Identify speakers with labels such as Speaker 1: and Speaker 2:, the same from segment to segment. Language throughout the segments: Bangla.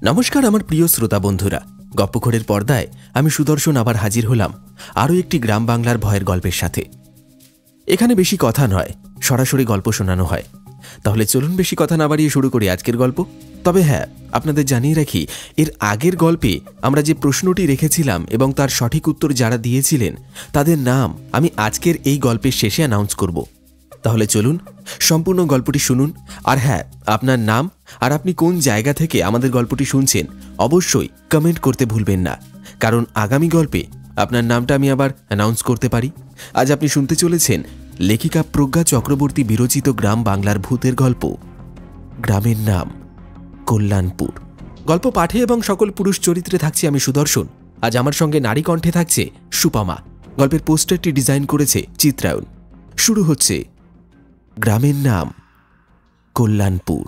Speaker 1: নমস্কার আমার প্রিয় শ্রোতা বন্ধুরা, গপ্পঘরের পর্দায় আমি সুদর্শন আবার হাজির হলাম আরও একটি গ্রাম বাংলার ভয়ের গল্পের সাথে। এখানে বেশি কথা নয়, সরাসরি গল্প শোনানো হয়। তাহলে চলুন বেশি কথা না বাড়িয়ে শুরু করি আজকের গল্প। তবে হ্যাঁ, আপনাদের জানিয়ে রাখি, এর আগের গল্পে আমরা যে প্রশ্নটি রেখেছিলাম এবং তার সঠিক উত্তর যারা দিয়েছিলেন তাদের নাম আমি আজকের এই গল্পের শেষে অ্যানাউন্স করব। তাহলে চলুন সম্পূর্ণ গল্পটি শুনুন। আর হ্যাঁ, আপনার নাম আর আপনি কোন জায়গা থেকে আমাদের গল্পটি শুনছেন অবশ্যই কমেন্ট করতে ভুলবেন না, কারণ আগামী গল্পে আপনার নামটা আমি আবার অ্যানাউন্স করতে পারি। আজ আপনি শুনতে চলেছেন লেখিকা প্রজ্ঞা চক্রবর্তী বিরচিত গ্রাম বাংলার ভূতের গল্প, গ্রামের নাম কল্যাণপুর। গল্প পাঠে এবং সকল পুরুষ চরিত্রে থাকছি আমি সুদর্শন। আজ আমার সঙ্গে নারী কণ্ঠে থাকছে সুপমা। গল্পের পোস্টারটি ডিজাইন করেছে চিত্রায়ন। শুরু হচ্ছে গ্রামের নাম কল্যাণপুর।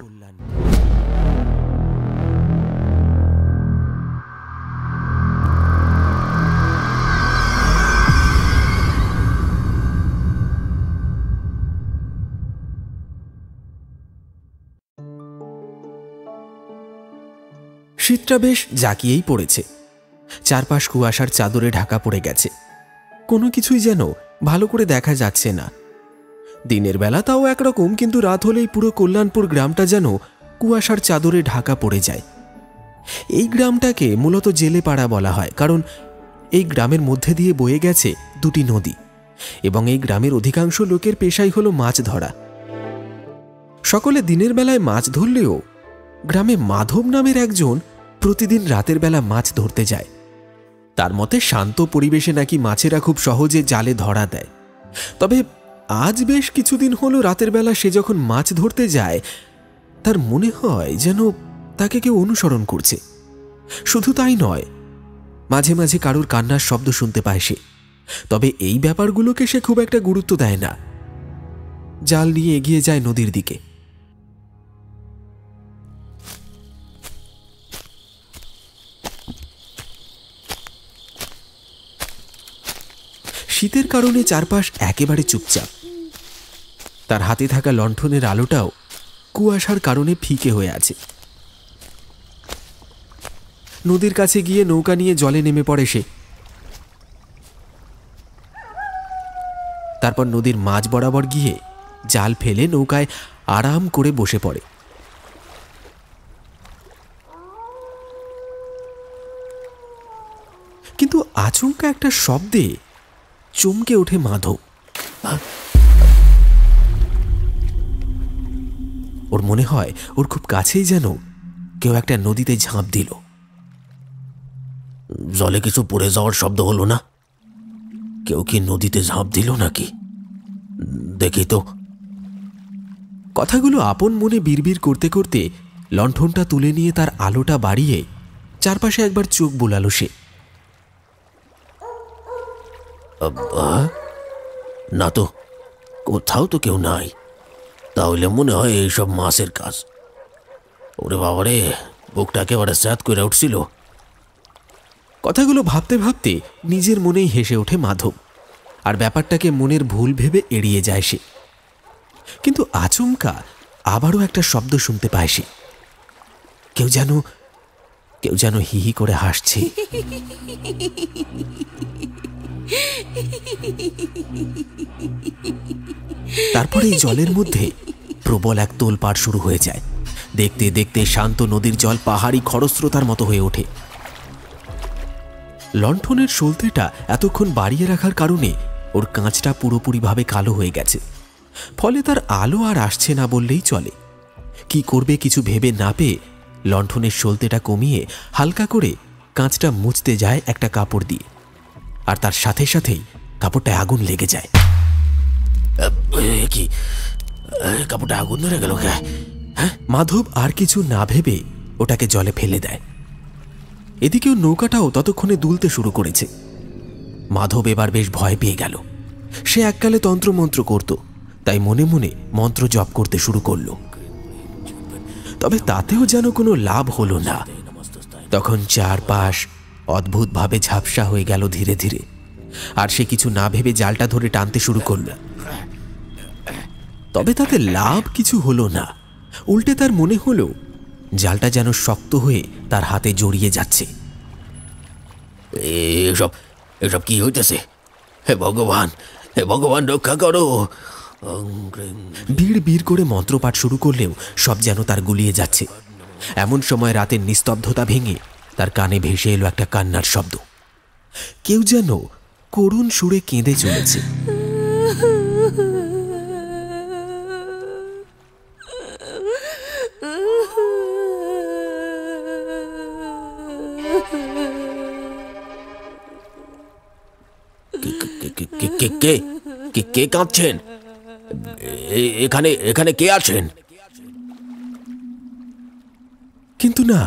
Speaker 1: শীতটা বেশ জাঁকিয়েই পড়েছে। চারপাশ কুয়াশার চাদরে ঢাকা পড়ে গেছে। কোনো কিছুই যেন ভালো করে দেখা যাচ্ছে না। দিনের বেলা তাও একরকম, কিন্তু রাত হলেই পুরো কল্যাণপুর গ্রামটা যেন কুয়াশার চাদরে ঢাকা পড়ে যায়। এই গ্রামটাকে মূলত জেলে পাড়া বলা হয়, কারণ এই গ্রামের মধ্যে দিয়ে বয়ে গেছে দুটি নদী এবং এই গ্রামের অধিকাংশ লোকের পেশাই হলো মাছ ধরা। সকলে দিনের বেলায় মাছ ধরলেও গ্রামে মাধব নামের একজন প্রতিদিন রাতের বেলা মাছ ধরতে যায়। তার মতে শান্ত পরিবেশে নাকি মাছেরা খুব সহজে জালে ধরা দেয়। তবে আজ বেশ কিছুদিন হলো রাতের বেলা সে যখন মাছ ধরতে যায় তার মনে হয় যেন তাকে কেউ অনুসরণ করছে। শুধু তাই নয়, মাঝে মাঝে কারোর কান্নার শব্দ শুনতে পায় সে। তবে এই ব্যাপারগুলোকে সে খুব একটা গুরুত্ব দেয় না। জাল নিয়ে এগিয়ে যায় নদীর দিকে। শীতের কারণে চারপাশ একেবারে চুপচাপ। তার হাতে থাকা লণ্ঠনের আলোটাও কুয়াশার কারণে ফিকে হয়ে আছে। নদীর কাছে গিয়ে নৌকা নিয়ে জলে নেমে পড়ে সে। তারপর নদীর মাঝ বরাবর গিয়ে জাল ফেলে নৌকায় আরাম করে বসে পড়ে। কিন্তু আচমকা একটা শব্দে চমকে ওঠে মাধব। ওর মনে হয় ওর খুব কাছেই যেন কেউ একটা নদীতে ঝাঁপ দিল।
Speaker 2: জলে কিছু পড়ে যাওয়ার শব্দ হলো না? কেউ কি নদীতে ঝাঁপ দিল নাকি? দেখি তো।
Speaker 1: কথাগুলো আপন মনে বিড়বিড় করতে করতে লণ্ঠনটা তুলে নিয়ে তার আলোটা বাড়িয়ে চারপাশে একবার চোখ বোলালো সে।
Speaker 2: না তো, কোথাও তো কেউ নাই। তাহলে মনে হয় এইসব মাছের কাজ। ওরে বাবারে, বুকটা একেবারে স্যাঁত করে উঠছিল।
Speaker 1: কথাগুলো ভাবতে ভাবতে নিজের মনেই হেসে ওঠে মাধব, আর ব্যাপারটাকে মনের ভুল ভেবে এড়িয়ে যায় সে। কিন্তু আচমকা আবারও একটা শব্দ শুনতে পায় সে। কেউ যেন হি হি করে হাসছে। তারপরে এই জলের মধ্যে প্রবল এক তোলপাড় শুরু হয়ে যায়। দেখতে দেখতে শান্ত নদীর জল পাহাড়ি খরস্রোতার মতো হয়ে ওঠে। লণ্ঠনের সলতেটা এতক্ষণ বাড়িয়ে রাখার কারণে ওর কাঁচটা পুরোপুরিভাবে কালো হয়ে গেছে। ফলে তার আলো আর আসছে না বললেই চলে। কি করবে কিছু ভেবে না পেয়ে লণ্ঠনের সলতেটা কমিয়ে হালকা করে কাঁচটা মুছতে যায় একটা কাপড় দিয়ে, আর তার সাথে সাথেই কাপড়টায় আগুন লেগে যায়।
Speaker 2: কি কাপড়টা আগুন ধরে গেল?
Speaker 1: হ্যাঁ, মাধব আর কিছু না ভেবে ওটাকে জলে ফেলে দেয়। এদিকেও নৌকাটাও ততক্ষণে দুলতে শুরু করেছে। মাধব এবার বেশ ভয় পেয়ে গেল। সে এককালে তন্ত্রমন্ত্র করত, তাই মনে মনে মন্ত্র জপ করতে শুরু করল। তবে তাতেও যেন কোনো লাভ হলো না। তখন চারপাশ অদ্ভুতভাবে ঝাপসা হয়ে গেল ধীরে ধীরে, আর সে কিছু না ভেবে জালটা ধরে টানতে শুরু করল। তবে তাতে লাভ কিছু হলো না। উল্টে তার মনে হলো জালটা যেন শক্ত হয়ে তার হাতে জড়িয়ে যাচ্ছে।
Speaker 2: এসব এসব কি হইতেছে? হে ভগবান রক্ষা করো।
Speaker 1: বিড় বিড় করে মন্ত্রপাঠ শুরু করলেও সব যেন তার গুলিয়ে যাচ্ছে। এমন সময় রাতের নিস্তব্ধতা ভেঙে তার কানে ভেসে এলো একটা কান্নার শব্দ। কেউ যেন করুণ সুরে কেঁদে চলেছে।
Speaker 2: কে কাঁদছেন? এখানে এখানে কে আছেন?
Speaker 1: কিন্তু না,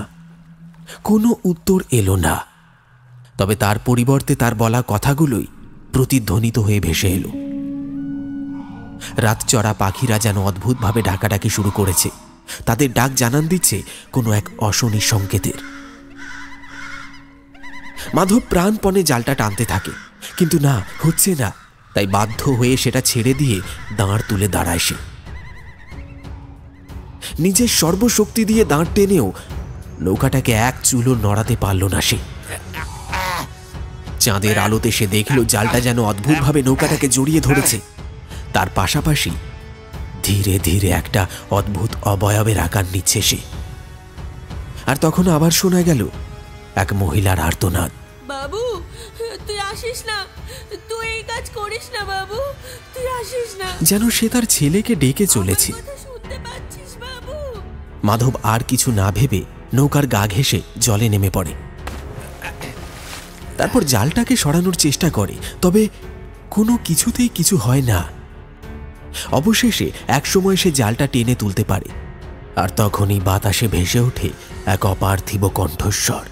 Speaker 1: কোনো উত্তর এলো না। তবে তার পরিবর্তে তার বলা কথাগুলোই প্রতিধ্বনিত হয়ে ভেসে এলো। রাতচরা পাখিরা যেন অদ্ভুতভাবে ডাকাডাকি শুরু করেছে। তাদের ডাক জানান দিচ্ছে কোনো এক অশনি সংকেতের। মাধব প্রাণপণে জালটা টানতে থাকে, কিন্তু না, হচ্ছে না। তাই বাধ্য হয়ে সেটা ছেড়ে দিয়ে দাঁড় তুলে দাঁড়ায় সে। নিজের সর্বশক্তি দিয়ে দাঁড় টেনেও নৌকাটাকে এক চুলো নড়াতে পারল না সে। চাঁদের আলোতে সে দেখল জালটা যেন অদ্ভুতভাবে নৌকাটাকে জড়িয়ে ধরেছে। তার পাশাপাশি ধীরে ধীরে একটা অদ্ভুত অবয়বের আকার নিচ্ছে সে। আর তখন আবার শোনা গেল এক মহিলার আর্তনাদ।
Speaker 3: বাবু, তুই আসিস না, তুই এই কাজ করিস না বাবু, তুই আসিস না।
Speaker 1: যেন সে তার ছেলেকে ডেকে চলেছে।
Speaker 3: শুনতে পাচ্ছিস বাবু?
Speaker 1: মাধব আর কিছু না ভেবে নৌকার গা ঘেঁষে জলে নেমে পড়ে। তারপর জালটাকে সরানোর চেষ্টা করে, তবে কোনো কিছুতেই কিছু হয় না। অবশেষে একসময় সে জালটা টেনে তুলতে পারে, আর তখনই বাতাসে ভেসে ওঠে এক অপার্থিব কণ্ঠস্বর।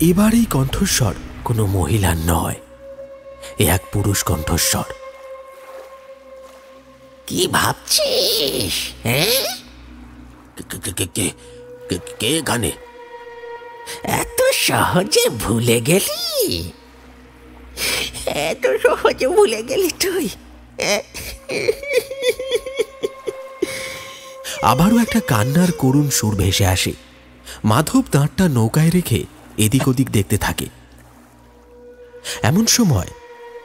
Speaker 1: এবার এই কণ্ঠস্বর কোনো মহিলার নয়, এ এক পুরুষ কণ্ঠস্বর।
Speaker 2: কি ভাবছিস? হ্যাঁ, কে এখানে? এত সহজে ভুলে গেলি? এত সহজে ভুলে গেলি তুই?
Speaker 1: আবারও একটা কান্নার করুণ সুর ভেসে আসে। মাধব দাঁতটা নৌকায় রেখে এদিক ওদিক দেখতে থাকে। এমন সময়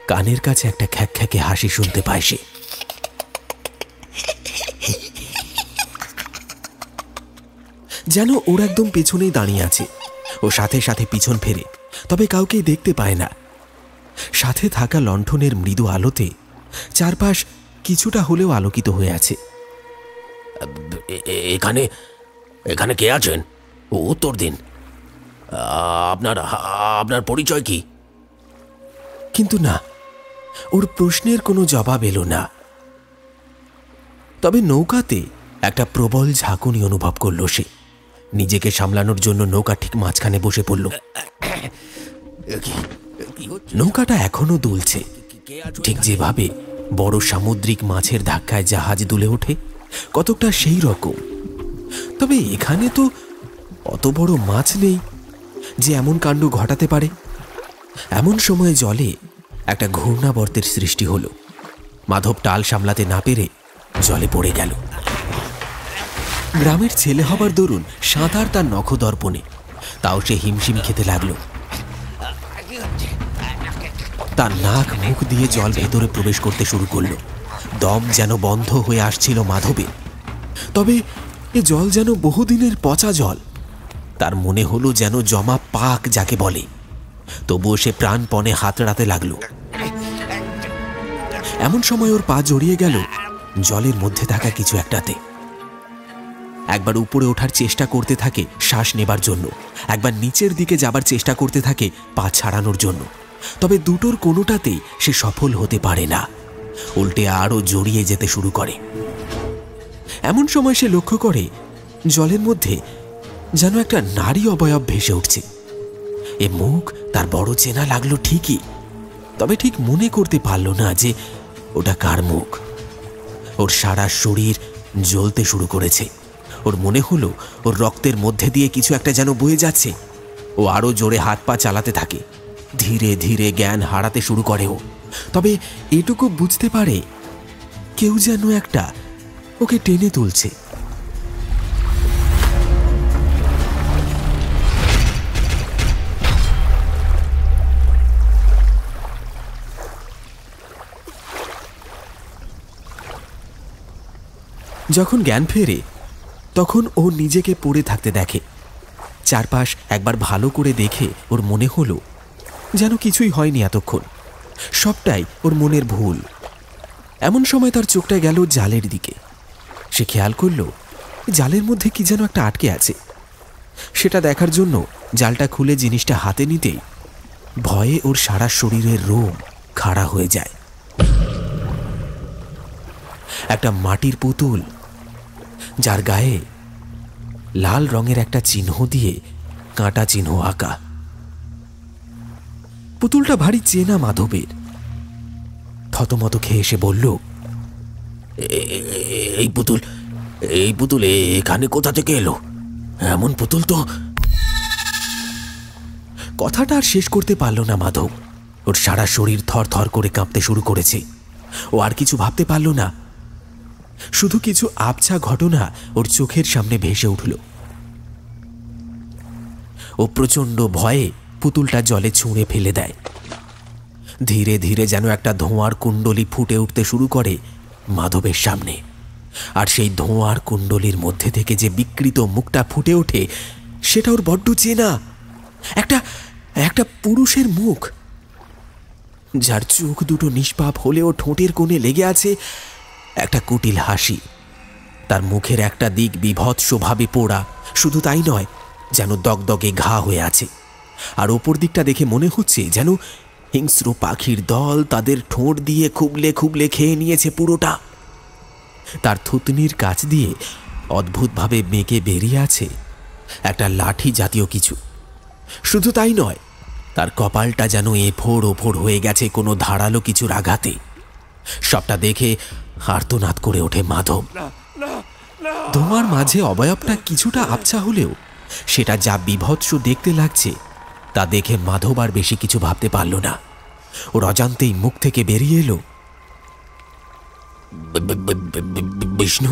Speaker 1: কানের কাছে একটা খ্যাকখ্যাকে হাসি শুনতে পায় সে। যেন ওর একদম পেছনেই দাঁড়িয়ে আছে। ও সাথে সাথে পিছন ফেরে, তবে কাউকেই দেখতে পায় না। সাথে থাকা লণ্ঠনের মৃদু আলোতে চারপাশ কিছুটা হলেও আলোকিত হয়ে আছে।
Speaker 2: এখানে এখানে কে আছেন? উত্তর দিন। আপনার পরিচয় কি?
Speaker 1: কিন্তু না, ওর প্রশ্নের কোনো জবাব এলো না। তবে নৌকাতে একটা প্রবল ঝাঁকুনি অনুভব করল সে। নিজেকে সামলানোর জন্য নৌকা ঠিক মাঝখানে বসে পড়ল। নৌকাটা এখনো দুলছে, ঠিক যেভাবে বড় সামুদ্রিক মাছের ধাক্কায় জাহাজ দুলে ওঠে, কতকটা সেই রকম। তবে এখানে তো অত বড় মাছ নেই যে এমন কাণ্ড ঘটাতে পারে। এমন সময় জলে একটা ঘূর্ণাবর্তের সৃষ্টি হলো। মাধব টাল সামলাতে না পেরে জলে পড়ে গেল। গ্রামের ছেলে হবার দরুন সাঁতার তার নখদর্পণে, তাও সে হিমশিম খেতে লাগলো। তার নাক মুখ দিয়ে জল ভেতরে প্রবেশ করতে শুরু করলো। দম যেন বন্ধ হয়ে আসছিল মাধবের। তবে এ জল যেন বহুদিনের পচা জল। তার মনে হলো যেন জমা পাক যাকে বলে। তবুও সে প্রাণপণে হাতড়াতে লাগলো। এমন সময় ওর পা জড়িয়ে গেল জলের মধ্যে থাকা কিছু একটাতে। একবার উপরে ওঠার চেষ্টা করতে থাকে শ্বাস নেবার জন্য, একবার নিচের দিকে যাবার চেষ্টা করতে থাকে পা ছাড়ানোর জন্য। তবে দুটোর কোনোটাতেই সে সফল হতে পারে না, উল্টে আরও জড়িয়ে যেতে শুরু করে। এমন সময় সে লক্ষ্য করে জলের মধ্যে যেন একটা নারী অবয়ব ভেসে উঠছে। এ মুখ তার বড় চেনা লাগলো ঠিকই, তবে ঠিক মনে করতে পারল না যে ওটা কার মুখ। ওর সারা শরীর জ্বলতে শুরু করেছে। ওর মনে হলো ওর রক্তের মধ্যে দিয়ে কিছু একটা যেন বয়ে যাচ্ছে। ও আরো জোরে হাত পা চালাতে থাকে। ধীরে ধীরে জ্ঞান হারাতে শুরু করে ও। তবে এটুকু বুঝতে পারে কেউ যেন একটা ওকে টেনে তুলছে। যখন জ্ঞান ফেরে তখন ও নিজেকে পড়ে থাকতে দেখে। চারপাশ একবার ভালো করে দেখে ওর মনে হলো যেন কিছুই হয়নি এতক্ষণ, সবটাই ওর মনের ভুল। এমন সময় তার চোখটা গেল জালের দিকে। সে খেয়াল করল জালের মধ্যে কি যেন একটা আটকে আছে। সেটা দেখার জন্য জালটা খুলে জিনিসটা হাতে নিতেই ভয়ে ওর সারা শরীরের রোম খাড়া হয়ে যায়। একটা মাটির পুতুল, যার গায়ে লাল রঙের একটা চিহ্ন দিয়ে কাঁটা চিহ্ন আঁকা। পুতুলটা ভারী চেনা মাধবের। থতমত খেয়ে এসে বলল,
Speaker 2: এই পুতুল এখানে কোথা থেকে এলো? এমন পুতুল তো।
Speaker 1: কথাটা আর শেষ করতে পারল না মাধব। ওর সারা শরীর থর থর করে কাঁপতে শুরু করেছে। ও আর কিছু ভাবতে পারল না। শুধু কিছু আবছা ঘটনা ওর চোখের সামনে ভেসে উঠল। ও প্রচণ্ড ভয়ে পুতুলটা জলে ছুঁড়ে ফেলে দেয়। ধীরে ধীরে যেন একটা ধোঁয়ার কুণ্ডলী ফুটে উঠতে শুরু করে মাধবের সামনে। আর সেই ধোঁয়ার কুণ্ডলীর মধ্যে থেকে যে বিকৃত মুখটা ফুটে ওঠে সেটা ওর বড্ড চেনা। একটা পুরুষের মুখ, যার চোখ দুটো নিষ্পাপ হলেও ঠোঁটের কোণে লেগে আছে একটা কুটিল হাসি। তার মুখের একটা দিক বীভৎসভাবে পোড়া, শুধু তাই নয়, যেন দগদগে ঘা হয়ে আছে। আর ওপর দিকটা দেখে মনে হচ্ছে যেন হিংস্র পাখির দল তাদের ঠোঁট দিয়ে খুবলে খুবলে খেয়ে নিয়েছে পুরোটা। তার থুতনির কাছ দিয়ে অদ্ভুতভাবে বেঁকে বেরিয়ে আছে একটা লাঠি জাতীয় কিছু। শুধু তাই নয়, তার কপালটা যেন এফোড় ওফোড় হয়ে গেছে কোনো ধারালো কিছুর আঘাতে। সবটা দেখে আর্তনাদ করে ওঠে মাধব। ধোঁয়ার মাঝে অবয়বটা কিছুটা আবছা হলেও সেটা যা বীভৎস দেখতে লাগছে তা দেখে মাধব আর বেশি কিছু ভাবতে পারল না। ওর অজান্তেই মুখ থেকে বেরিয়ে এলো,
Speaker 2: বিষ্ণু,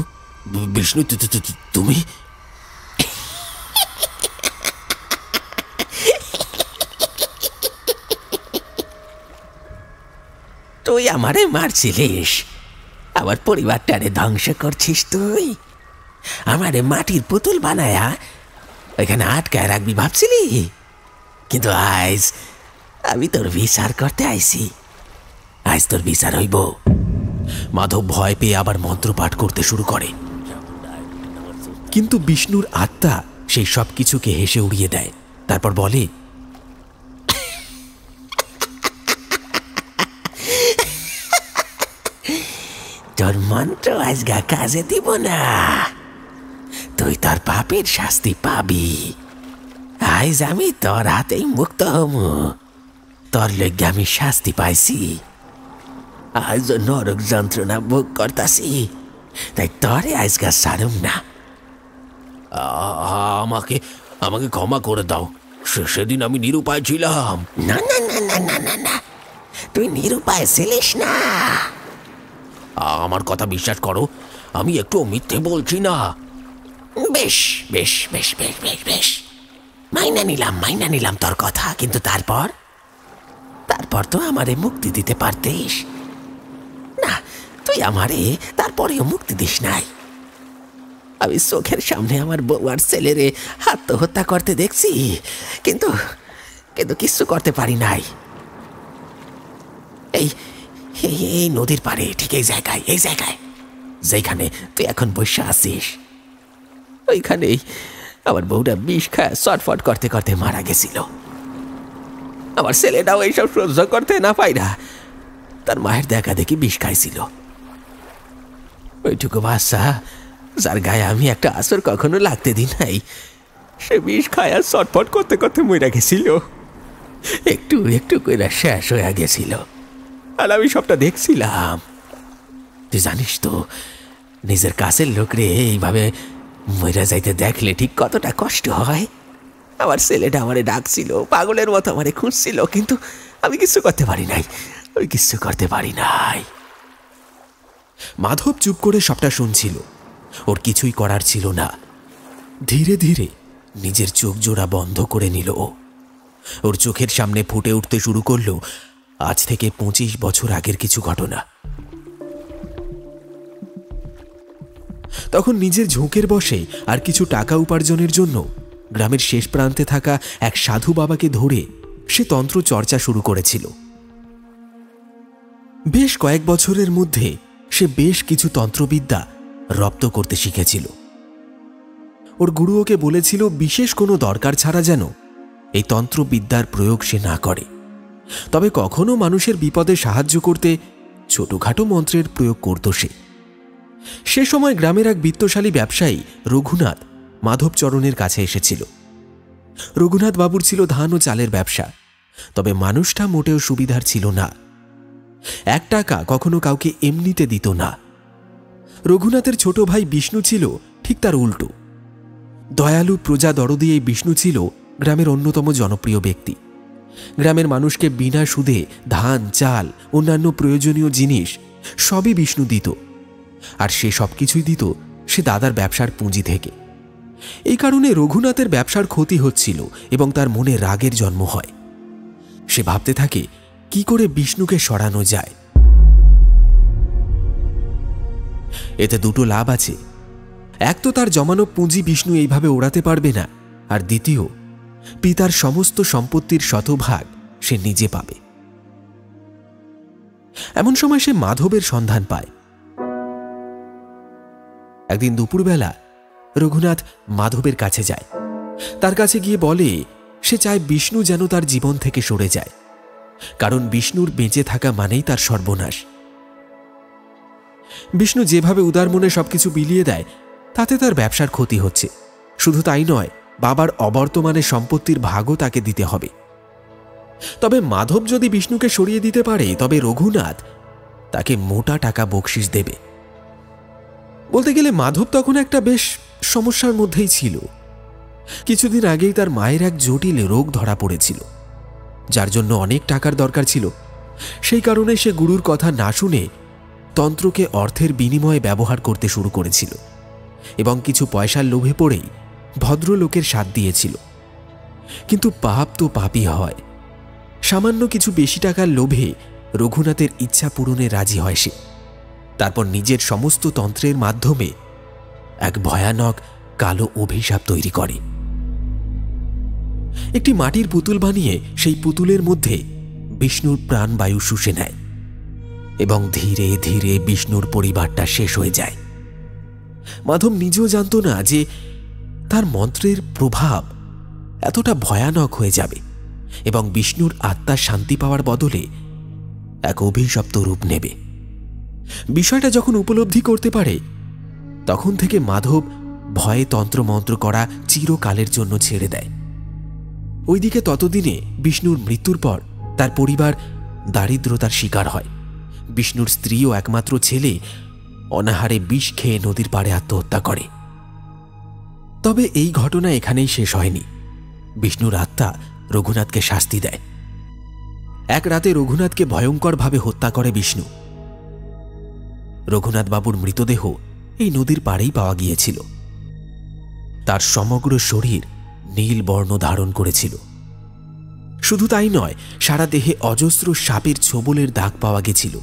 Speaker 2: তুমি?
Speaker 4: তুই আমারে মারছিলিস, আমার পরিবারটারে ধ্বংস করছিস। তুই আমারে মাটির পুতুল বানায়া এখানে আটকায় রাখবি ভাবছিলি, কিন্তু আজ আমি তোর বিচার করতে আইছি। আজ তোর বিচার হইব।
Speaker 1: মাধব ভয় পেয়ে আবার মন্ত্রপাঠ করতে শুরু করে, কিন্তু বিষ্ণুর আত্মা সেই সব কিছুকে হেসে উড়িয়ে দেয়। তারপর বলে,
Speaker 4: তোর মন্ত্র আজগা কাজে দিব না, তুই তোর পাপের শাস্তি পাবি। আজ আমি তোর হাতেই মুক্ত হম। তোর লইগে আমি শাস্তি পাইছি, আজ নরক যন্ত্রণা ভোগ করতাছি, তাই তোরে আজগা ছাড়ুম না।
Speaker 2: আমাকে আমাকে ক্ষমা করে দাও। সেদিন আমি নিরুপায় ছিলাম।
Speaker 4: না না না না না না না, তুই নিরুপায় ছিলিস না।
Speaker 2: আমার কথা বিশ্বাস করো, আমি একটু মিথ্যে বলছি না।
Speaker 4: বেশ বেশ বেশ বেশ বেশ বেশ, মাইনা নিলাম তোর কথা, কিন্তু তারপর তো আমারে মুক্তি দিতে পারতিস না। তুই আমারে তারপরেও মুক্তি দিস নাই। আমি চোখের সামনে আমার বউ আর ছেলেরে আত্মহত্যা করতে দেখছি, কিন্তু কিছু করতে পারি নাই। এই নদীর পাড়ে, ঠিক এই জায়গায় যেখানে তুই এখন বসে আছিস, ওইখানেই আমার বউটা বিষ খায় শটফট করতে করতে মারা গেছিল। আমার ছেলেটাও এইসব সহ্য করতে না পাইরা তার মায়ের দেখা দেখি বিষ খাইছিল। ওইটুকু বাচ্চা, যার গায়ে আমি একটা আসর কখনো লাগতে দিই নাই, সে বিষ খায় আর শটফট করতে করতে মরে গেছিল। একটু একটু করে শেষ হয়ে গেছিল, আর আমি সবটা দেখছিলাম। তুই জানিস তো, নিজের কাছের লোকরে এইভাবে মরে যাইতে দেখলে ঠিক কতটা কষ্ট হয়। আমার ছেলেটা আমারে ডাকছিল, পাগলের মতো আমারে খুঁজছিল, কিন্তু আমি কিছু করতে পারি নাই,
Speaker 1: মাধব চুপ করে সবটা শুনছিল। ওর কিছুই করার ছিল না। ধীরে ধীরে নিজের চোখ জোড়া বন্ধ করে নিল ও। ওর চোখের সামনে ফুটে উঠতে শুরু করলো আজ থেকে 25 বছর আগের কিছু ঘটনা। তখন নিজের ঝোঁকের বশে আর কিছু টাকা উপার্জনের জন্য গ্রামের শেষ প্রান্তে থাকা এক সাধু বাবাকে ধরে সে তন্ত্র চর্চা শুরু করেছিল। বেশ কয়েক বছরের মধ্যে সে বেশ কিছু তন্ত্রবিদ্যা রপ্ত করতে শিখেছিল। ওর গুরু ওকে বলেছিল বিশেষ কোনো দরকার ছাড়া যেন এই তন্ত্রবিদ্যার প্রয়োগ সে না করে, তবে কখনো মানুষের বিপদে সাহায্য করতে ছোটখাটো মন্ত্রের প্রয়োগ করত সে সময় গ্রামের এক বিত্তশালী ব্যবসায়ী রঘুনাথ মাধবচরণের কাছে এসেছিল। রঘুনাথ বাবুর ছিল ধান ও চালের ব্যবসা, তবে মানুষটা মোটেও সুবিধার ছিল না। 1 টাকা কখনো কাউকে এমনিতে দিত না। রঘুনাথের ছোট ভাই বিষ্ণু ছিল ঠিক তার উল্টো। দয়ালু প্রজা দরদি এই বিষ্ণু ছিল গ্রামের অন্যতম জনপ্রিয় ব্যক্তি। গ্রামের মানুষকে বিনা সুদে ধান, চাল, অন্যান্য প্রয়োজনীয় জিনিস সবই বিষ্ণু দিত, আর সে সবকিছুই দিত সে দাদার ব্যবসার পুঁজি থেকে। এই কারণে রঘুনাথের ব্যবসার ক্ষতি হচ্ছিল এবং তার মনে রাগের জন্ম হয়। সে ভাবতে থাকে কি করে বিষ্ণুকে সরানো যায়। এতে দুটো লাভ আছে, এক তো তার জমানো পুঁজি বিষ্ণু এইভাবে ওড়াতে পারবে না, আর দ্বিতীয় পিতার সমস্ত সম্পত্তির শতভাগ সে নিজে পাবে। এমন সময় সে মাধবের সন্ধান পায়। একদিন দুপুরবেলা রঘুনাথ মাধবের কাছে যায়। তার কাছে গিয়ে বলে সে চায় বিষ্ণু যেন তার জীবন থেকে সরে যায়, কারণ বিষ্ণুর বেঁচে থাকা মানেই তার সর্বনাশ। বিষ্ণু যেভাবে উদার মনে সবকিছু বিলিয়ে দেয় তাতে তার ব্যবসার ক্ষতি হচ্ছে। শুধু তাই নয়, বাবার অবর্তমানে সম্পত্তির ভাগও তাকে দিতে হবে। তবে মাধব যদি বিষ্ণুকে সরিয়ে দিতে পারে তবে রঘুনাথ তাকে মোটা টাকা বকশিশ দেবে। বলতে গেলে মাধব তখন একটা বেশ সমস্যার মধ্যেই ছিল। কিছুদিন আগেই তার মায়ের এক জটিল রোগ ধরা পড়েছিল, যার জন্য অনেক টাকার দরকার ছিল। সেই কারণে সে গুরুর কথা না শুনে তন্ত্রকে অর্থের বিনিময়ে ব্যবহার করতে শুরু করেছিল এবং কিছু পয়সার লোভে পড়েই ভদ্রলোকের সাথ দিয়েছিল। কিন্তু পাপ তো পাপই হয়। সামান্য কিছু বেশি টাকার লোভে রঘুনাথের ইচ্ছা পূরণে রাজি হয় সে। তারপর নিজের সমস্ত তন্ত্রের মাধ্যমে এক ভয়ানক কালো অভিশাপ তৈরি করে। একটি মাটির পুতুল বানিয়ে সেই পুতুলের মধ্যে বিষ্ণুর প্রাণবায়ু শুষে নেয় এবং ধীরে ধীরে বিষ্ণুর পরিবারটা শেষ হয়ে যায়। মাধব নিজেও জানত না যে তার মন্ত্রের প্রভাব এতটা ভয়ানক হয়ে যাবে এবং বিষ্ণুর আত্মার শান্তি পাওয়ার বদলে এক অভিশপ্ত রূপ নেবে। বিষয়টা যখন উপলব্ধি করতে পারে তখন থেকে মাধব ভয়ে তন্ত্রমন্ত্র করা চিরকালের জন্য ছেড়ে দেয়। ওইদিকে ততদিনে বিষ্ণুর মৃত্যুর পর তার পরিবার দারিদ্রতার শিকার হয়। বিষ্ণুর স্ত্রী ও একমাত্র ছেলে অনাহারে বিষ খেয়ে নদীর পাড়ে আত্মহত্যা করে। তবে এই ঘটনা এখানেই শেষ হয়নি। বিষ্ণুর আত্মা রঘুনাথকে শাস্তি দেয়। এক রাতে রঘুনাথকে ভয়ঙ্করভাবে হত্যা করে বিষ্ণু। রঘুনাথ বাবুর মৃতদেহ এই নদীর পাড়েই পাওয়া গিয়েছিল। তার সমগ্র শরীর নীল বর্ণ ধারণ করেছিল। শুধু তাই নয়, সারা দেহে অজস্র সাপের ছোবলের দাগ পাওয়া গেছিল।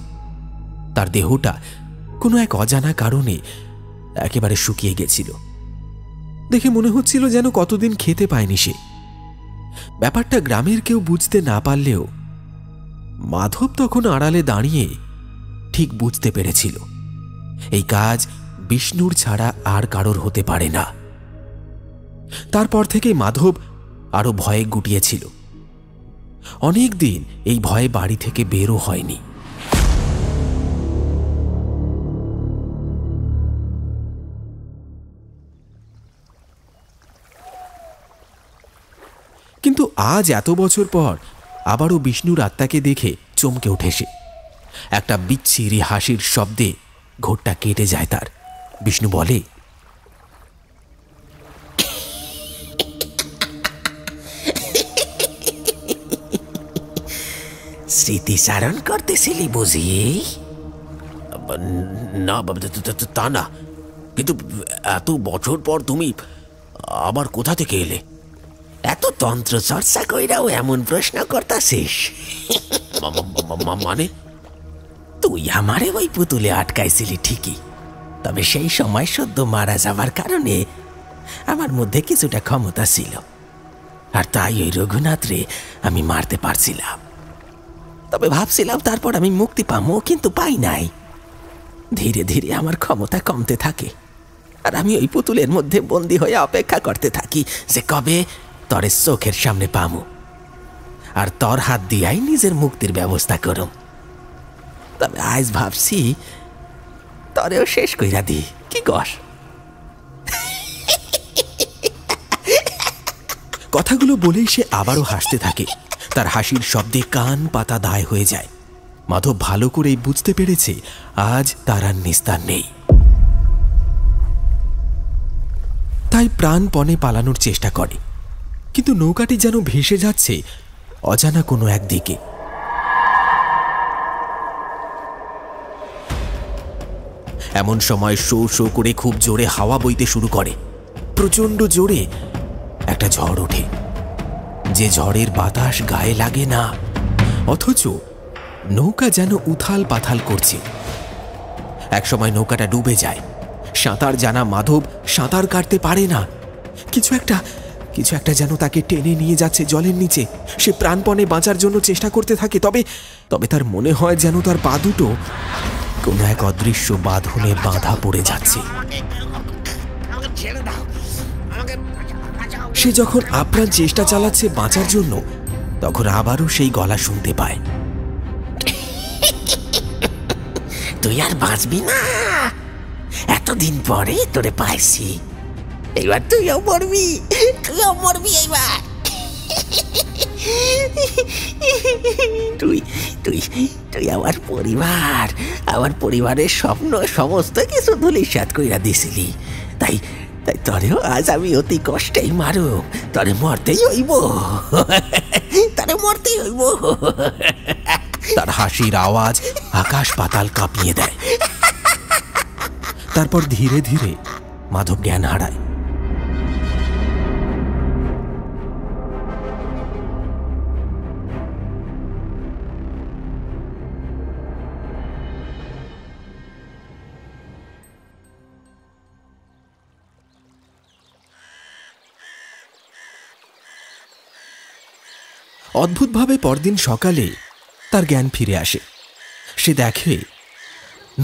Speaker 1: তার দেহটা কোনো এক অজানা কারণে একেবারে শুকিয়ে গেছিল। দেখে মনে হচ্ছিল যেন কতদিন খেতে পায়নি সে। ব্যাপারটা গ্রামের কেউ বুঝতে না পারলেও মাধব তখন আড়ালে দাঁড়িয়ে ঠিক বুঝতে পেরেছিল এই কাজ বিষ্ণুর ছাড়া আর কারোর হতে পারে না। তারপর থেকে মাধব আরো ভয়ে গুটিয়েছিল। অনেক দিন এই ভয়ে বাড়ি থেকে বেরও হয়নি। কিন্তু আজ এত বছর পর আবারও বিষ্ণুর আত্মাকে দেখে চমকে ওঠে সে। একটা বিচ্ছিরি হাসির শব্দে ঘোরটা কেটে যায় তার। বিষ্ণু বলে,
Speaker 2: স্মৃতিচারণ করতেছিলি বুঝি? না তা না, কিন্তু এত বছর পর তুমি আবার কোথা থেকে এলে?
Speaker 4: এত তন্ত্র চর্চা কইরাও এমন প্রশ্ন করতাছিস?
Speaker 2: মানে?
Speaker 4: তুই আমারে ওই পুতুলে আটকাইছিলি ঠিকই, তবে সেই সময় সদ্য মারা যাবার কারণে আমার মধ্যে কিছুটা ক্ষমতা ছিল, আর তাই ওই রঘুনাথ রে আমি মারতে পারছিলাম। তবে ভাবছিলাম তারপর আমি মুক্তি পাবো, কিন্তু পাই নাই। ধীরে ধীরে আমার ক্ষমতা কমতে থাকে, আর আমি ওই পুতুলের মধ্যে বন্দী হয়ে অপেক্ষা করতে থাকি যে কবে তরে চোখের সামনে পামু, আর তোর হাত দিয়াই নিজের মুক্তির ব্যবস্থা করুম। তবে আজ ভাবছি তরেও শেষ কইরা দি, কি কস?
Speaker 1: কথাগুলো বলেই সে আবারও হাসতে থাকে। তার হাসির শব্দে কান পাতা দায় হয়ে যায়। মাধব ভালো করেই বুঝতে পেরেছে আজ তার আর নিস্তার নেই। তাই প্রাণপণে পালানোর চেষ্টা করে, কিন্তু নৌকাটি যেন ভেসে যাচ্ছে অজানা কোনো একদিকে। এমন সময় শো শো করে খুব জোরে হাওয়া বইতে শুরু করে। প্রচণ্ড জোরে একটা ঝড় ওঠে, যে ঝড়ের বাতাস গায়ে লাগে না, অথচ নৌকা যেন উথাল পাথাল করছে। একসময় নৌকাটা ডুবে যায়। সাঁতার জানা মাধব সাঁতার কাটতে পারে না। কিছু একটা যেন তাকে টেনে নিয়ে যাচ্ছে জলের নিচে। সে প্রাণপণে বাঁচার জন্য চেষ্টা করতে থাকে, তবে তার মনে হয় যেন তার পা দুটো কোনো এক অদৃশ্য বাঁধনে বাঁধা পড়ে যাচ্ছে। সে যখন আপ্রাণ চেষ্টা চালাচ্ছে বাঁচার জন্য, তখন আবারও সেই গলা শুনতে পায়,
Speaker 4: তুই আর বাঁচবি না, এতদিন পরে তোরে পাইছি, এবার তুইও মরবি এইবার। তুই তুই তুই আমার পরিবারের স্বপ্ন সমস্ত কিছু ধূলিসাৎ কইরা দিছিলি, তাই তরেও আজ আমি অতি কষ্টেই মারু। তরে মরতেই হইব।
Speaker 1: তার হাসির আওয়াজ আকাশ পাতাল কাঁপিয়ে দেয়। তারপর ধীরে ধীরে মাধব জ্ঞান হারায়। অদ্ভুতভাবে পরদিন সকালে তার জ্ঞান ফিরে আসে। সে দেখে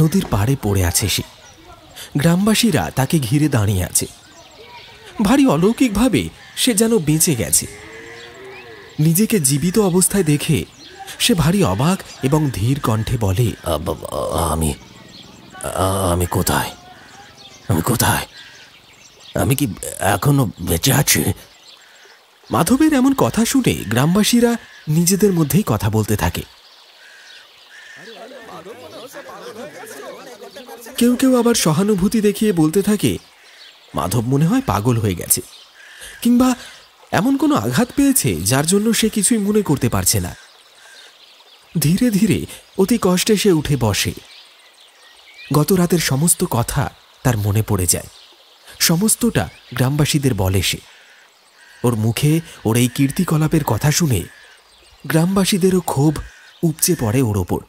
Speaker 1: নদীর পাড়ে পড়ে আছে সে। গ্রামবাসীরা তাকে ঘিরে দাঁড়িয়ে আছে। ভারী অলৌকিকভাবে সে যেন বেঁচে গেছে। নিজেকে জীবিত অবস্থায় দেখে সে ভারী অবাক এবং ধীর কণ্ঠে বলে,
Speaker 2: আমি কোথায়? আমি কি এখনো বেঁচে আছি?
Speaker 1: মাধবের এমন কথা শুনে গ্রামবাসীরা নিজেদের মধ্যেই কথা বলতে থাকে। কেউ কেউ আবার সহানুভূতি দেখিয়ে বলতে থাকে, মাধব মনে হয় পাগল হয়ে গেছে, কিংবা এমন কোনো আঘাত পেয়েছে যার জন্য সে কিছুই মনে করতে পারছে না। ধীরে ধীরে অতি কষ্টে সে উঠে বসে। গত রাতের সমস্ত কথা তার মনে পড়ে যায়। সমস্তটা গ্রামবাসীদের বলে সে। ওর মুখে ওর এই কীর্তিকলাপের কথা শুনে গ্রামবাসীদেরও ক্ষোভ উপচে পড়ে ওর ওপর।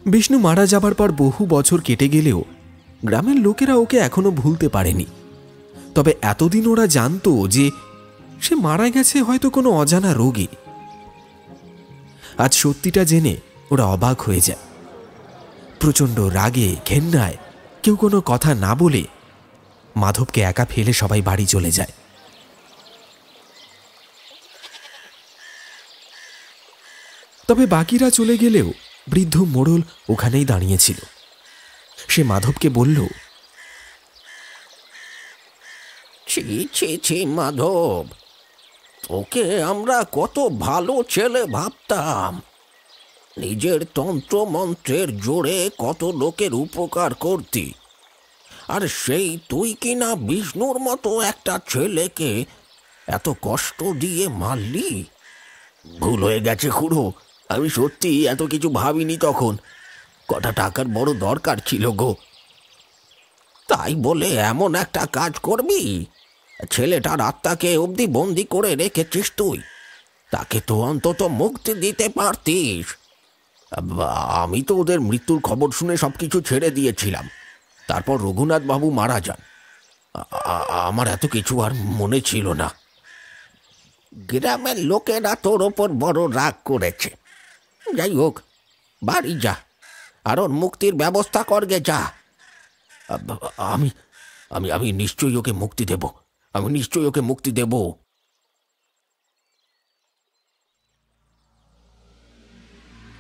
Speaker 1: বিষ্ণু মারা যাবার পর বহু বছর কেটে গেলেও গ্রামের লোকেরা ওকে এখনো ভুলতে পারেনি। তবে এতদিন ওরা জানতো যে সে মারা গেছে হয়তো কোনো অজানা রোগে। আজ সত্যিটা জেনে ওরা অবাক হয়ে যায়। প্রচণ্ড রাগে ঘেন্নায় কেউ কোনো কথা না বলে মাধবকে একা ফেলে সবাই বাড়ি চলে যায়। তবে বাকিরা চলে গেলেও বৃদ্ধ মোড়ল ওখানেই দাঁড়িয়েছিল। সে মাধবকে বলল,
Speaker 2: ছি ছি ছি মাধব, তোকে আমরা কত ভালো ছেলে ভাবতাম। নিজের তন্ত্র মন্ত্রের জোরে কত লোকের উপকার করতি, আর সেই তুই কিনা বিষ্ণুর মতো একটা ছেলেকে এত কষ্ট দিয়ে মারলি। ভুল হয়ে গেছে খুড়ো, আমি সত্যি এত কিছু ভাবিনি তখন। কটা টাকার বড় দরকার ছিল গো। তাই বলে এমন একটা কাজ করবি? ছেলেটার আত্মাকে অবধি বন্দি করে রেখেছিস তুই। তাকে তো অন্তত মুক্তি দিতে পারতিস। আমি তো ওদের মৃত্যুর খবর শুনে সবকিছু ছেড়ে দিয়েছিলাম। তারপর রঘুনাথ বাবু মারা যান। আমার এত কিছু আর মনে ছিল না। গ্রামের লোকেরা তোর ওপর বড় রাগ করেছে। যাই হোক, বাড়ি যা, আর ওর মুক্তির ব্যবস্থা করগে যা। আমি আমি আমি নিশ্চয়ই ওকে মুক্তি দেব। আমি নিশ্চয়ই ওকে মুক্তি দেব।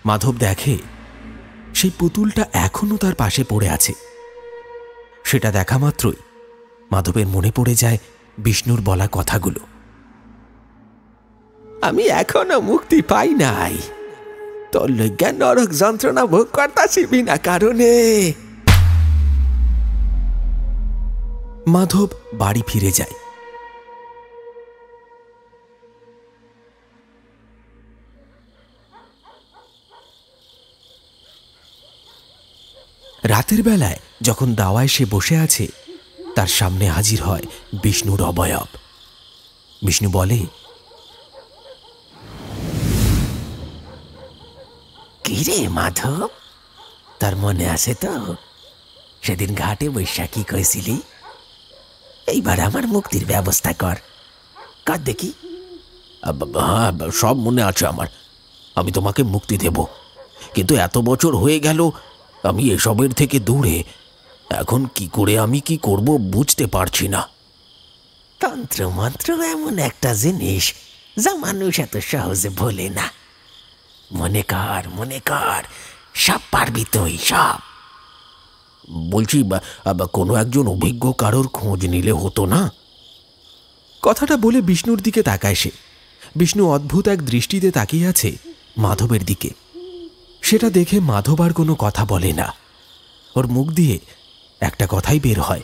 Speaker 1: মাধব দেখে সেই পুতুলটা এখনো তার পাশে পড়ে আছে। সেটা দেখা মাত্রই মাধবের মনে পড়ে যায় বিষ্ণুর বলা কথাগুলো। আমি এখনো মুক্তি পাই নাই, তোর লজ্ঞা নরক যন্ত্রণা ভোগ করতাছি বিনা কারণে। মাধব বাড়ি ফিরে যায়। রাতের বেলায় যখন দাওয়ায় সে বসে আছে, তার সামনে হাজির হয় বিষ্ণুর অবয়ব। বিষ্ণু বলে,
Speaker 4: কি রে মাধব, তার মনে আছে তো সেদিন ঘাটে বৈশাখী কইছিলি এইবার আমার মুক্তির ব্যবস্থা কর, কর দেখি।
Speaker 2: হ্যাঁ, সব মনে আছে আমার। আমি তোমাকে মুক্তি দেব, কিন্তু এত বছর হয়ে গেল আমি এসবের থেকে দূরে। এখন কি করে আমি কি করব বুঝতে পারছি না।
Speaker 4: তন্ত্র মন্ত্র এমন একটা জিনিস যা মানুষ এত সহজে ভোলে না। মনে কর, সব পারবি তুই, সব।
Speaker 2: বলছি, কোনো একজন অভিজ্ঞ কারোর খোঁজ নিলে হতো না?
Speaker 1: কথাটা বলে বিষ্ণুর দিকে তাকায় সে। বিষ্ণু অদ্ভুত এক দৃষ্টিতে তাকিয়ে আছে মাধবের দিকে। সেটা দেখে মাধব আর কোনো কথা বলে না। ওর মুখ দিয়ে একটা কথাই বের হয়,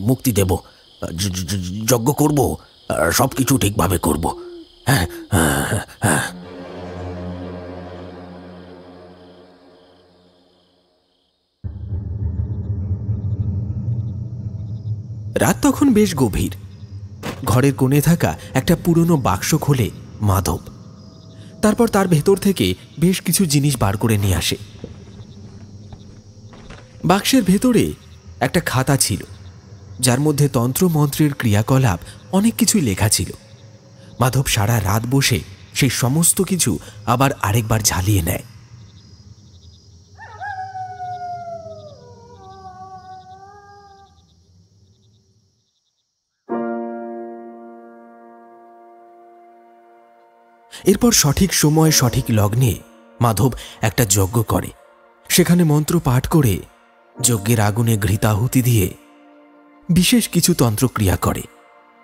Speaker 2: মুক্তি দেব, যজ্ঞ করব, সব কিছু ঠিকভাবে করব। হ্যাঁ হ্যাঁ হ্যাঁ।
Speaker 1: রাত তখন বেশ গভীর। ঘরের কোণে থাকা একটা পুরনো বাক্স খোলে মাধব। তারপর তার ভেতর থেকে বেশ কিছু জিনিস বার করে নিয়ে আসে। বাক্সের ভেতরে একটা খাতা ছিল, যার মধ্যে তন্ত্র মন্ত্রের ক্রিয়াকলাপ অনেক কিছুই লেখা ছিল। মাধব সারা রাত বসে সেই সমস্ত কিছু আবার আরেকবার ঝালিয়ে নেয়। এরপর সঠিক সময় সঠিক লগ্নে মাধব একটা যজ্ঞ করে। সেখানে মন্ত্র পাঠ করে যজ্ঞের আগুনে ঘৃতাহুতি দিয়ে বিশেষ কিছু তন্ত্রক্রিয়া করে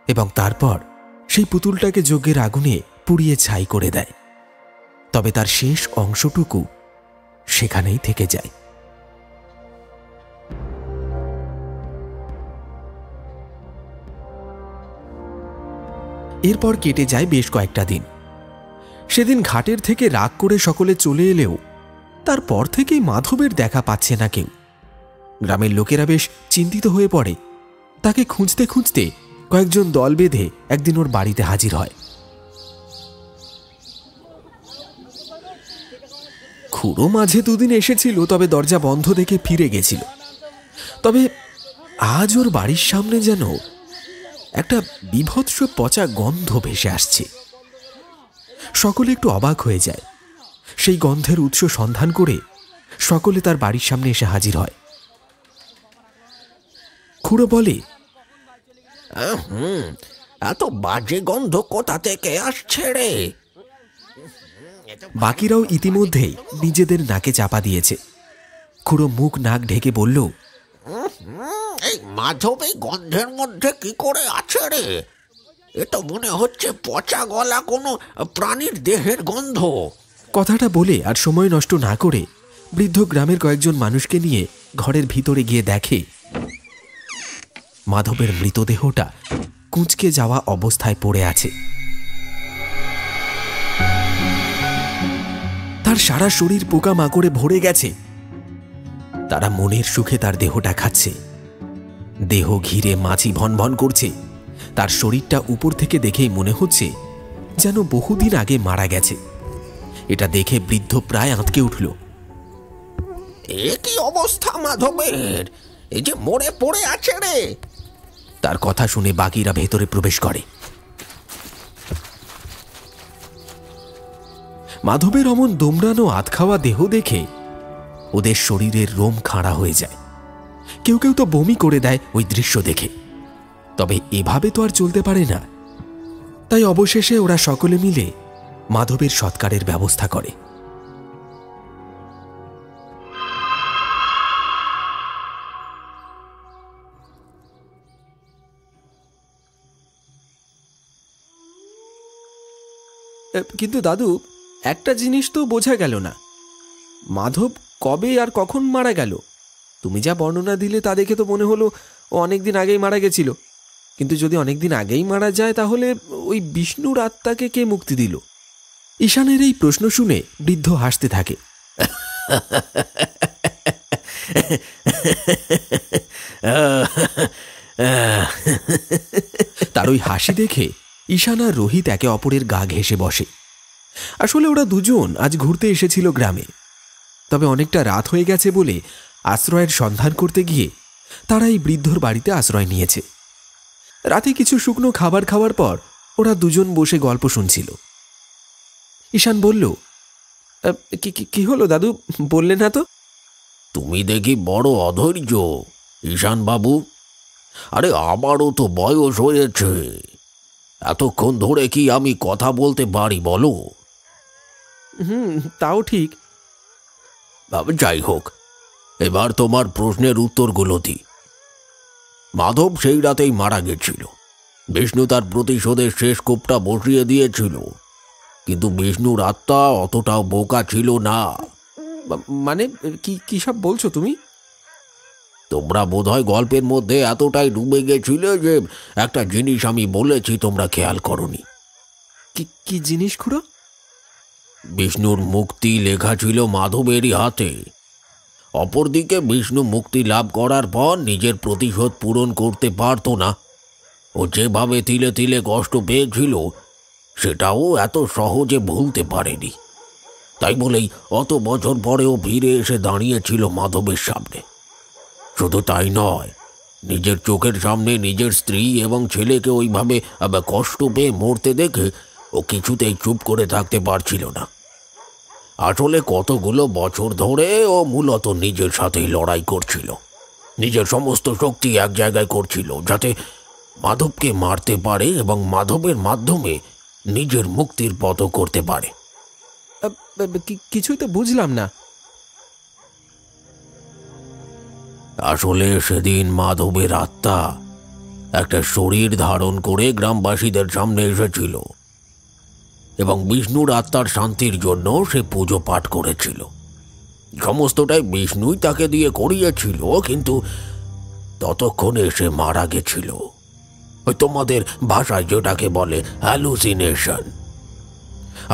Speaker 1: এবং তারপর সেই পুতুলটাকে যজ্ঞের আগুনে পুড়িয়ে ছাই করে দেয়। তবে তার শেষ অংশটুকু সেখানেই থেকে যায়। এরপর কেটে যায় বেশ কয়েকটা দিন। সেদিন ঘাটের থেকে রাগ করে সকলে চলে এলেও তারপর থেকেই মাধবের দেখা পাচ্ছে না কেউ। গ্রামের লোকেরা বেশ চিন্তিত হয়ে পড়ে। তাকে খুঁজতে খুঁজতে কয়েকজন দল বেঁধে একদিন ওর বাড়িতে হাজির হয়। খুড়ো মাঝে দুদিন এসেছিল, তবে দরজা বন্ধ দেখে ফিরে গেছিল। তবে আজ ওর বাড়ির সামনে যেন একটা বীভৎস পচা গন্ধ ভেসে আসছে। সকলে একটু অবাক হয়ে যায়। সেই গন্ধের উৎস সন্ধান করে সকলে তার বাড়ির সামনে এসে হাজির হয়। খুড়ো বলে,
Speaker 2: এত বাজে গন্ধ কোথা থেকে আসছে রে?
Speaker 1: বাকিরাও ইতিমধ্যেই নিজেদের নাকে চাপা দিয়েছে। খুড়ো মুখ নাক ঢেকে বলল,
Speaker 2: এই মাধব এই গন্ধের মধ্যে কি করে আছে রে? এ তো মনে হচ্ছে পচা গলা কোনো প্রাণীর দেহের গন্ধ।
Speaker 1: কথাটা বলে আর সময় নষ্ট না করে বৃদ্ধ গ্রামের কয়েকজন মানুষকে নিয়ে ঘরের ভিতরে গিয়ে দেখে মাধবের মৃতদেহটা কুঁচকে যাওয়া অবস্থায় পড়ে আছে। তার সারা শরীর পোকামাকড়ে ভরে গেছে। তারা মনের সুখে তার দেহটা খাচ্ছে। দেহ ঘিরে মাছি ভনভন করছে। তার শরীরটা উপর থেকে দেখেই মনে হচ্ছে যেন বহুদিন আগে মারা গেছে। এটা দেখে বৃদ্ধ প্রায় আঁতকে উঠল।
Speaker 2: এ কি অবস্থা মাধবের? এই যে মরে পড়ে আছে রে।
Speaker 1: তার কথা শুনে বাকিরা ভেতরে প্রবেশ করে। মাধবের অমন দোমড়ানো আধখাওয়া দেহ দেখে ওদের শরীরের রোম খাঁড়া হয়ে যায়। কেউ কেউ তো বমি করে দেয় ওই দৃশ্য দেখে। তবে এভাবে তো আর চলতে পারে না। তাই অবশেষে ওরা সকলে মিলে মাধবের সৎকারের ব্যবস্থা করে। কিন্তু দাদু, একটা জিনিস তো বোঝা গেল না, মাধব কবে আর কখন মারা গেল? তুমি যা বর্ণনা দিলে তা দেখে তো মনে হলো ও অনেকদিন আগেই মারা গেছিল। কিন্তু যদি অনেকদিন আগেই মারা যায় তাহলে ওই বিষ্ণুর আত্মাকে কে মুক্তি দিল? ঈশানের এই প্রশ্ন শুনে বৃদ্ধ হাসতে থাকে। তার ওই হাসি দেখে ঈশান আর রোহিত একে অপরের গা ঘেঁষে বসে। আসলে ওরা দুজন আজ ঘুরতে এসেছিল গ্রামে। তবে অনেকটা রাত হয়ে গেছে বলে আশ্রয়ের সন্ধান করতে গিয়ে তারা এই বৃদ্ধর বাড়িতে আশ্রয় নিয়েছে। রাতে কিছু শুকনো খাবার খাওয়ার পর ওরা দুজন বসে গল্প শুনছিল। ঈশান বলল, কি হলো দাদু, বললে না তো?
Speaker 2: তুমি দেখি বড় অধৈর্য ঈশান বাবু। আরে আমারও তো বয়স হয়েছে, এতক্ষণ ধরে কি আমি কথা বলতে পারি বলো?
Speaker 1: তাও ঠিক।
Speaker 2: যাই হোক, এবার তোমার প্রশ্নের উত্তরগুলো দিই। মাধব সেই রাতেই মারা গেছিল। বিষ্ণু তার প্রতিশোধের শেষ কোপটা বসিয়ে দিয়েছিল, কিন্তু বিষ্ণুর আত্মা অতটাও বোকা ছিল না।
Speaker 1: মানে কি সব বলছো তুমি?
Speaker 2: তোমরা বোধহয় গল্পের মধ্যে এতটাই ডুবে গেছিলে যে একটা জিনিস আমি বলেছি তোমরা খেয়াল করনি।
Speaker 1: কি জিনিস খুড়ো?
Speaker 2: বিষ্ণুর মুক্তি লেখা ছিল মাধবেরই হাতে। অপরদিকে বিষ্ণু মুক্তি লাভ করার পর নিজের প্রতিশোধ পূরণ করতে পারত না। ও যেভাবে তিলে তিলে কষ্ট পেয়েছিল সেটাও এত সহজে ভুলতে পারেনি। তাই বলেই অত বছর পরেও ফিরে এসে দাঁড়িয়েছিল মাধবের সামনে। শুধু তাই নয়, নিজের চোখের সামনে নিজের স্ত্রী এবং ছেলেকে ওইভাবে কষ্ট পেয়ে মরতে দেখে ও কিছুতেই চুপ করে থাকতে পারছিল না। আসলে কতগুলো বছর ধরে ও মূলত নিজের সাথেই লড়াই করছিল। নিজের সমস্ত শক্তি এক জায়গায় করছিল যাতে মাধবকে মারতে পারে এবং মাধবের মাধ্যমে নিজের মুক্তির পথ করতে পারে।
Speaker 1: কিছুই তো বুঝলাম না।
Speaker 2: আসলে সেদিন মাধবের আত্মা একটা শরীর ধারণ করে গ্রামবাসীদের সামনে এসেছিল এবং বিষ্ণুর আত্মার শান্তির জন্য সে পুজো পাঠ করেছিল। সমস্তটাই বিষ্ণুই তাকে দিয়ে করিয়েছিল, কিন্তু ততক্ষণে সে মারা গেছিল। ওই তোমাদের ভাষায় যেটাকে বলে হ্যালুসিনেশন।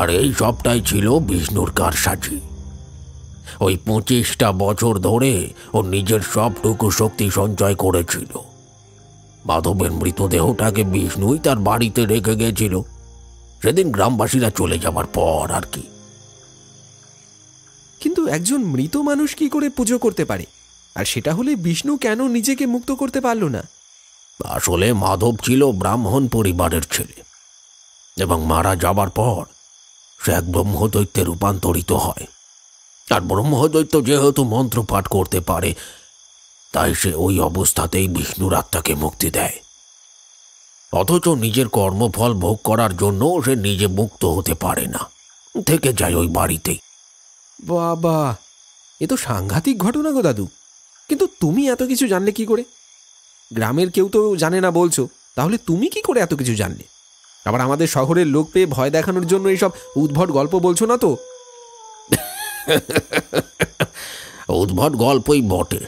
Speaker 2: আর এই সবটাই ছিল বিষ্ণুর কারসাজি। ওই 25টা বছর ধরে ও নিজের সবটুকু শক্তি সঞ্চয় করেছিল। মাধবের মৃতদেহটাকে বিষ্ণুই তার বাড়িতে রেখে গেছিল, সেদিন গ্রামবাসীরা চলে যাবার পর আর কি।
Speaker 1: কিন্তু একজন মৃত মানুষ কি করে পুজো করতে পারে? আর সেটা হলে বিষ্ণু কেন নিজেকে মুক্ত করতে পারল না?
Speaker 2: আসলে মাধব ছিল ব্রাহ্মণ পরিবারের ছেলে এবং মারা যাবার পর সে এক ব্রহ্মদৈত্যে রূপান্তরিত হয়। আর ব্রহ্মদৈত্য যেহেতু মন্ত্র পাঠ করতে পারে, তাই সে ওই অবস্থাতেই বিষ্ণুর আত্মাকে মুক্তি দেয়। অথচ নিজের কর্মফল ভোগ করার জন্য সে নিজে মুক্ত হতে পারে না, থেকে যায় ওই বাড়িতেই।
Speaker 1: বাবা, এ তো সাংঘাতিক ঘটনা গো দাদু। কিন্তু তুমি এত কিছু জানলে কি করে? গ্রামের কেউ তো জানে না বলছো, তাহলে তুমি কি করে এত কিছু জানলে? আবার আমাদের শহরের লোক পেয়ে ভয় দেখানোর জন্য এইসব উদ্ভট গল্প বলছো না তো?
Speaker 2: উদ্ভট গল্পই বটে।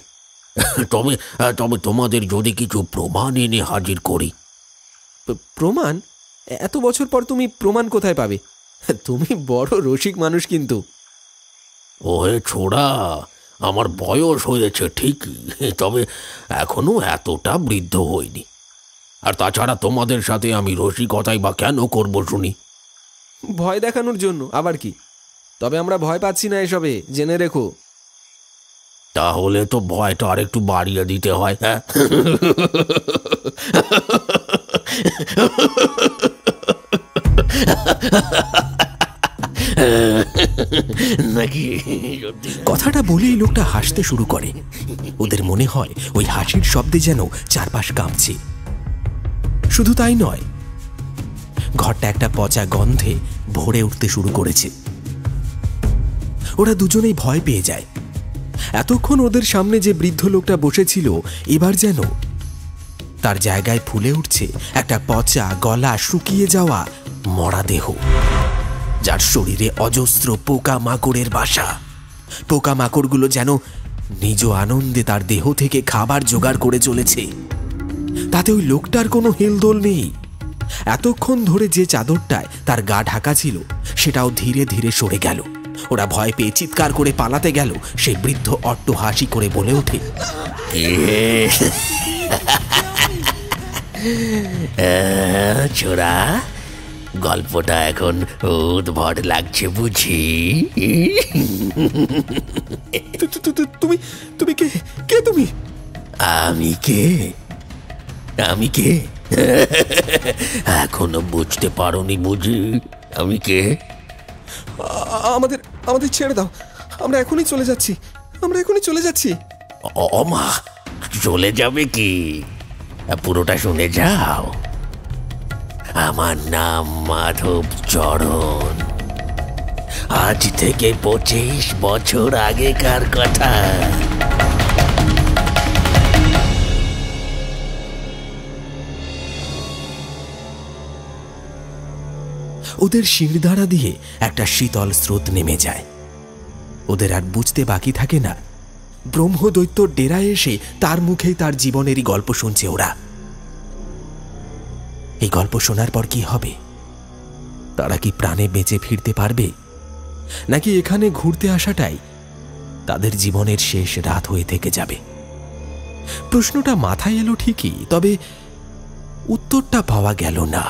Speaker 2: তবে তবে তোমাদের যদি কিছু প্রমাণ এনে হাজির করি।
Speaker 1: প্রমাণ? এত বছর পর তুমি প্রমাণ কোথায় পাবে? তুমি বড় রসিক মানুষ কিন্তু।
Speaker 2: ওহে ছোড়া, আমার বয়স হয়েছে ঠিকই, তবে এখনো এতটা বৃদ্ধ হইনি। আর তাছাড়া তোমাদের সাথে আমি রসিকতাই বা কেন করব শুনি?
Speaker 1: ভয় দেখানোর জন্য, আবার কি? তবে আমরা ভয় পাচ্ছি না এসবে, জেনে রেখো।
Speaker 2: তাহলে তো ভয়টা আর একটু বাড়িয়ে দিতে হয়, হ্যাঁ? নাকি?
Speaker 1: কথাটা বলেই লোকটা হাসতে শুরু করে। ওদের মনে হয় ওই হাসির শব্দে যেন চারপাশ কাঁপছে। শুধু তাই নয়, ঘরটা একটা পচা গন্ধে ভরে উঠতে শুরু করেছে। ওরা দুজনেই ভয় পেয়ে যায়। এতক্ষণ ওদের সামনে যে বৃদ্ধ লোকটা বসেছিল, এবার যেন তার জায়গায় ফুলে উঠছে একটা পচা, গলা শুকিয়ে যাওয়া মরা দেহ, যার শরীরে অজস্র পোকা মাকড়ের বাসা। পোকা মাকড়গুলো যেন নিজ আনন্দে তার দেহ থেকে খাবার জোগাড় করে চলেছে। তাতে ওই লোকটার কোনো হেলদোল নেই। এতক্ষণ ধরে যে চাদরটায় তার গা ঢাকা ছিল, সেটাও ধীরে ধীরে সরে গেল। ওরা ভয় পেয়ে চিৎকার করে পালাতে গেল। সেই বৃদ্ধ অট্ট হাসি করে বলে ওঠে,
Speaker 2: ছোড়া, গল্পটা এখন উদ্ভট লাগছে বুঝি?
Speaker 1: তুমি তুমি কে? কে তুমি?
Speaker 2: আমি কে? আমি কে? এখনো বুঝতে পারোনি বুঝি আমি কে?
Speaker 1: আমাদের আমাদের ছেড়ে দাও, আমরা এখনই চলে যাচ্ছি, আমরা এখনই চলে যাচ্ছি।
Speaker 2: মা, চলে যাবে কি? পুরোটা শুনে যাও। আমার নাম মাধব চরণ। আজ থেকে 25 বছর আগেকার কথা।
Speaker 1: ওদের শিরদাঁড়া দিয়ে একটা শীতল স্রোত নেমে যায়। ওদের আর বুঝতে বাকি থাকে না, ব্রহ্মদৈত্যর ডেরায় এসে তার মুখেই তার জীবনেরই গল্প শুনছে ওরা। এই গল্প শোনার পর কি হবে? তারা কি প্রাণে বেঁচে ফিরতে পারবে, নাকি এখানে ঘুরতে আসাটাই তাদের জীবনের শেষ রাত হয়ে থেকে যাবে? প্রশ্নটা মাথায় এলো ঠিকই, তবে উত্তরটা পাওয়া গেল না।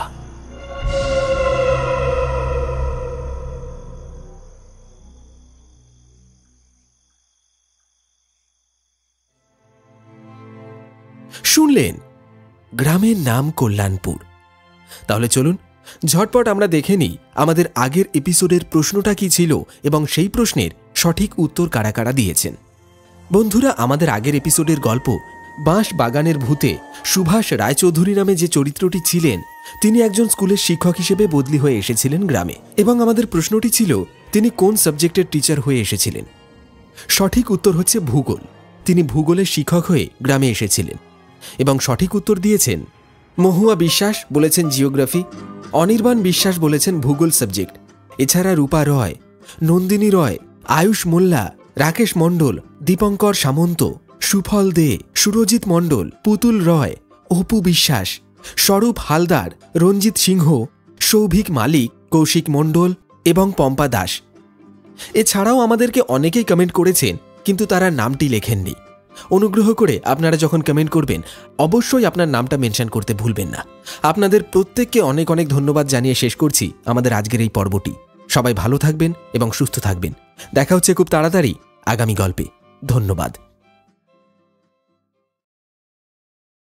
Speaker 1: শুনলেন গ্রামের নাম কল্যাণপুর। তাহলে চলুন ঝটপট আমরা দেখে নিই আমাদের আগের এপিসোডের প্রশ্নটা কি ছিল এবং সেই প্রশ্নের সঠিক উত্তর কারা কারা দিয়েছেন। বন্ধুরা, আমাদের আগের এপিসোডের গল্প বাঁশ বাগানের ভূতে সুভাষ রায়চৌধুরী নামে যে চরিত্রটি ছিলেন, তিনি একজন স্কুলের শিক্ষক হিসেবে বদলি হয়ে এসেছিলেন গ্রামে। এবং আমাদের প্রশ্নটি ছিল, তিনি কোন সাবজেক্টের টিচার হয়ে এসেছিলেন। সঠিক উত্তর হচ্ছে ভূগোল। তিনি ভূগোলের শিক্ষক হয়ে গ্রামে এসেছিলেন। এবং সঠিক উত্তর দিয়েছেন মহুয়া বিশ্বাস, বলেছেন জিওগ্রাফি। অনির্বাণ বিশ্বাস বলেছেন ভূগোল সাবজেক্ট। এছাড়া রূপা রয়, নন্দিনী রয়, আয়ুষ মোল্লা, রাকেশ মণ্ডল, দীপঙ্কর সামন্ত, সুফল দে, সুরজিৎ মণ্ডল, পুতুল রয়, অপু বিশ্বাস, স্বরূপ হালদার, রঞ্জিত সিংহ, সৌভিক মালিক, কৌশিক মণ্ডল এবং পম্পা দাস। এছাড়াও আমাদেরকে অনেকেই কমেন্ট করেছেন, কিন্তু তারা নামটি লেখেননি। অনুগ্রহ করে আপনারা যখন কমেন্ট করবেন, অবশ্যই আপনার নামটা মেনশন করতে ভুলবেন না। আপনাদের প্রত্যেককে অনেক অনেক ধন্যবাদ জানিয়ে শেষ করছি আমাদের আজকের এই পর্বটি। সবাই ভালো থাকবেন এবং সুস্থ থাকবেন। দেখা হচ্ছে খুব তাড়াতাড়ি আগামী গল্পে। ধন্যবাদ।